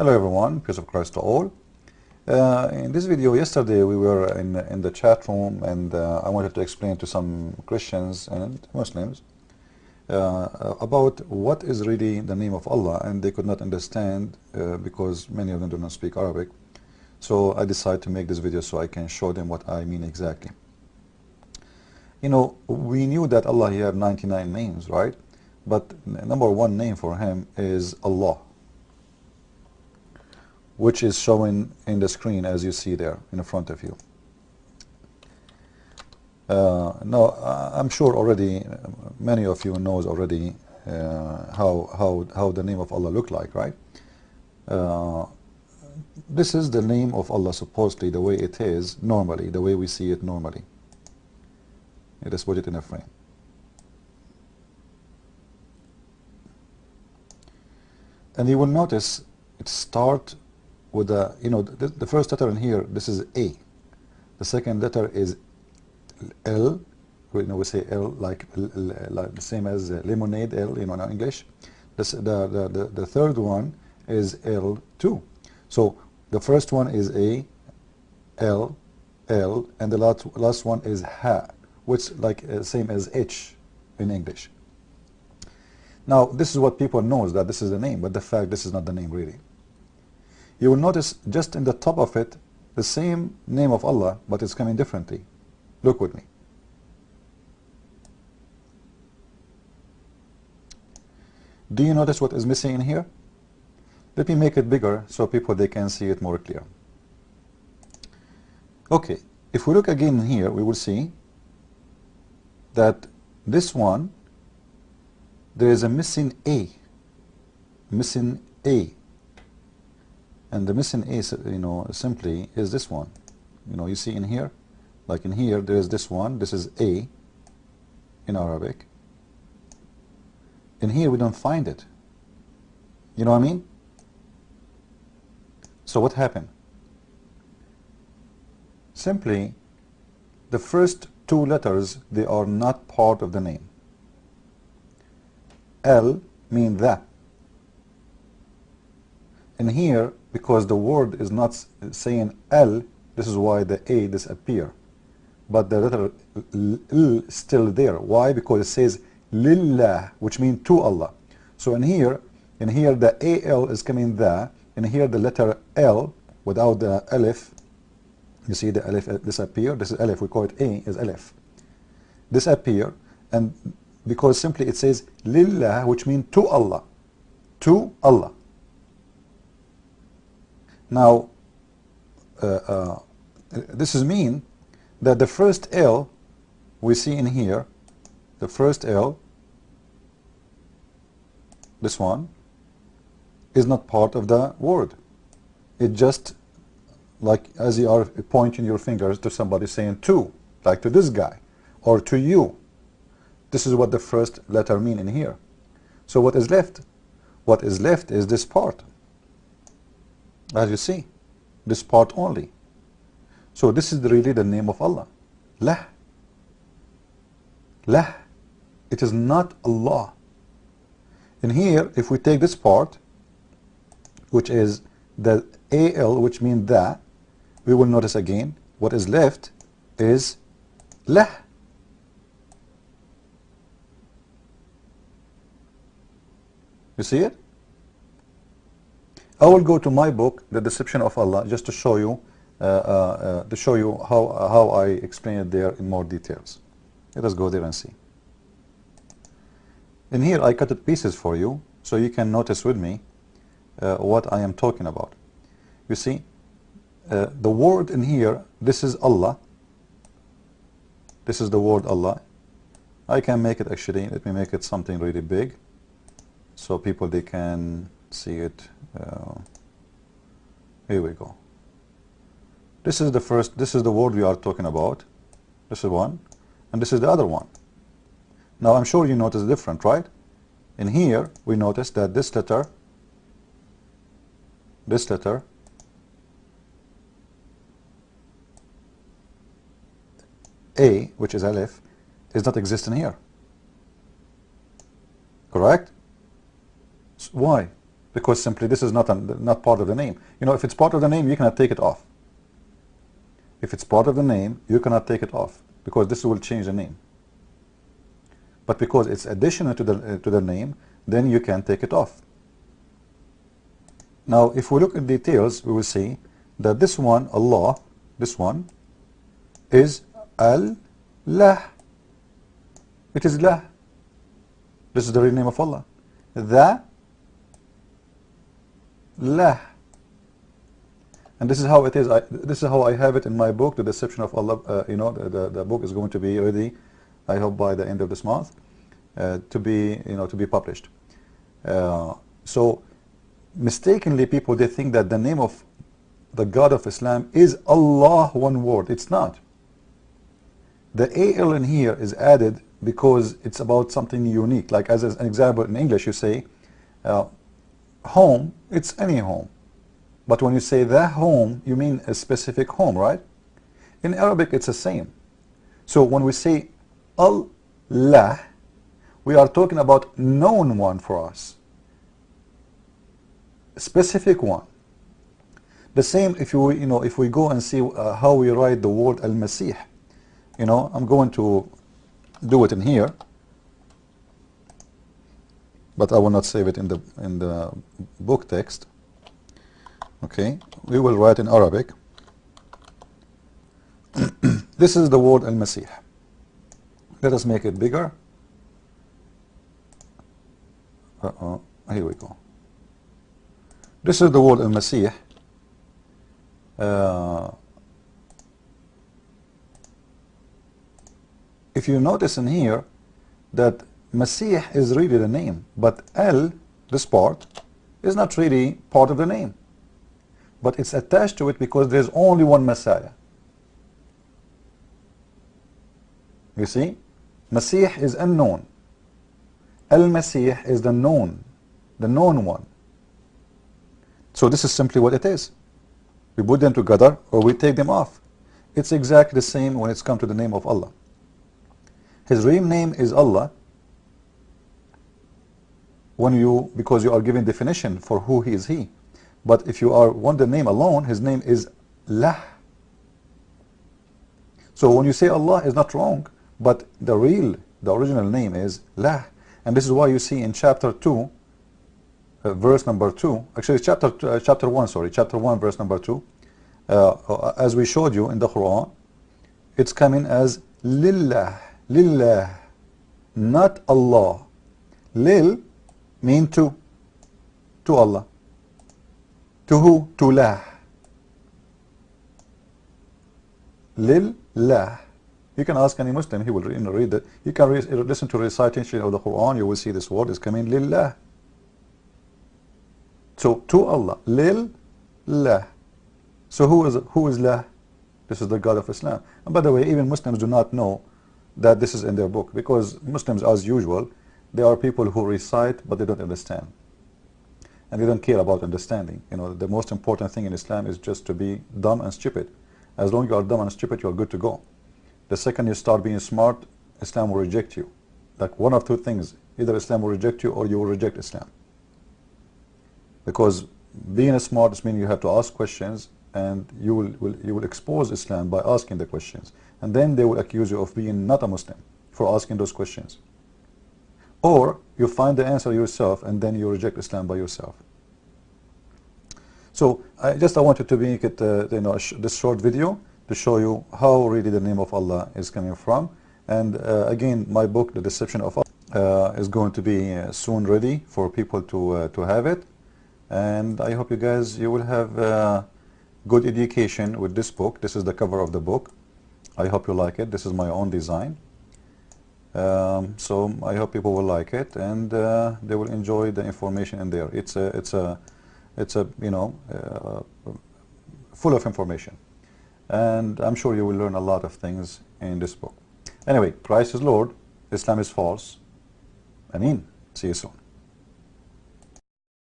Hello everyone, peace of Christ to all. In this video yesterday we were in the chat room and I wanted to explain to some Christians and Muslims about what is really the name of Allah, and they could not understand because many of them do not speak Arabic. So I decided to make this video so I can show them what I mean exactly. You know, we knew that Allah, He had 99 names, right? But number one name for Him is Allah, which is showing in the screen as you see there in front of you. Now, I'm sure already many of you knows already how the name of Allah look like, right? This is the name of Allah supposedly the way it is normally, the way we see it normally. Let us put it in a frame. And you will notice it starts with the, you know, the first letter in here, this is A. The second letter is L. You know, we say L like the same as lemonade, L, you know, in English. The third one is L2. So the first one is A, L, L, and the last one is Ha, which like same as H in English. Now this is what people knows, that this is the name, but the fact this is not the name really. You will notice just in the top of it the same name of Allah, but it's coming differently. Look with me. Do you notice what is missing in here? Let me make it bigger so people they can see it more clear. Okay, if we look again here, we will see that this one, there is a missing A. Missing A. And the missing A, you know, simply is this one. You know, you see in here, like in here, there is this one. This is A in Arabic. In here, we don't find it. You know what I mean? So what happened? Simply, the first two letters, they are not part of the name. L mean that. And here, because the word is not saying L, this is why the A disappear. But the letter L is still there. Why? Because it says Lillah, which means to Allah. So in here the AL is coming there. In here the letter L without the Alif, you see the Alif disappear. This is Alif, we call it A is Alif. Disappear, and because simply it says Lillah, which means to Allah. To Allah. Now, this is mean that the first L we see in here, the first L, this one, is not part of the word. It just like as you are pointing your fingers to somebody saying to, like to this guy, or to you. This is what the first letter mean in here. So what is left? What is left is this part. As you see, this part only. So this is really the name of Allah. Lah. Lah. It is not Allah. In here, if we take this part, which is the AL, which means that, we will notice again, what is left is Lah. You see it? I will go to my book, The Deception of Allah, just to show you how I explain it there in more details. Let us go there and see. In here I cut it pieces for you so you can notice with me what I am talking about. You see, the word in here, this is Allah. This is the word Allah. I can make it actually, let me make it something really big so people they can see it. Here we go. This is the first, this is the word we are talking about. This is one, and this is the other one. Now I'm sure you notice different, right? In here we notice that this letter A, which is Alif, is not exist in here. Correct? Why? because simply this is not part of the name. You know, if it's part of the name, you cannot take it off. If it's part of the name, you cannot take it off, because this will change the name. But because it's additional to the name, then you can take it off. Now, if we look at details, we will see that this one, Allah, this one, is Al-Lah. It is Lah. This is the real name of Allah. The Lah. And this is how it is. This is how I have it in my book, The Deception of Allah. You know, the book is going to be ready, I hope, by the end of this month, to be published. So, mistakenly, people, they think that the name of the God of Islam is Allah, one word. It's not. The AL in here is added because it's about something unique. Like as an example, in English you say home, it's any home. But when you say the home, you mean a specific home, right? In Arabic it's the same. So when we say Allah, we are talking about known one for us, specific one. The same if if we go and see how we write the word Al-Masih. You know, I'm going to do it in here, but I will not save it in the book text. Okay, we will write in Arabic. This is the word Al-Masih. Let us make it bigger. Here we go. This is the word Al-Masih. If you notice in here that Masih is really the name, but Al, this part, is not really part of the name, but it's attached to it because there's only one Messiah. You see, Masih is unknown. Al-Masih is the known one. So this is simply what it is. We put them together or we take them off. It's exactly the same when it's come to the name of Allah. His real name is Allah because you are giving definition for who he is he. But if you want the name alone, his name is Lah. So when you say Allah is not wrong, but the original name is Lah. And this is why you see in chapter 2, verse number 2, actually chapter 1, verse number 2, as we showed you in the Quran, it's coming as Lillah, Lillah, not Allah. Lil mean to Allah. To who? To Lah. Lillah. You can ask any Muslim, he will read that. You can listen to recitation of the Quran, you will see this word is coming Lillah. So to Allah, Lillah. So who is Lah? This is the God of Islam. And by the way, even Muslims do not know that this is in their book, because Muslims, as usual, they are people who recite but they don't understand, and they don't care about understanding. You know, the most important thing in Islam is just to be dumb and stupid. As long as you are dumb and stupid, you are good to go. The second you start being smart, Islam will reject you. Like one of two things: either Islam will reject you or you will reject Islam. Because being smart means you have to ask questions, and you will expose Islam by asking the questions, and then they will accuse you of being not a Muslim for asking those questions. Or you find the answer yourself, and then you reject Islam by yourself. So I wanted to make it this short video to show you how really the name of Allah is coming from. And again, my book, The Deception of Allah, is going to be soon ready for people to have it. And I hope you will have good education with this book. This is the cover of the book. I hope you like it. This is my own design. So I hope people will like it, and they will enjoy the information in there. It's full of information, and I'm sure you will learn a lot of things in this book. Anyway, Christ is Lord, Islam is false. Ameen. See you soon.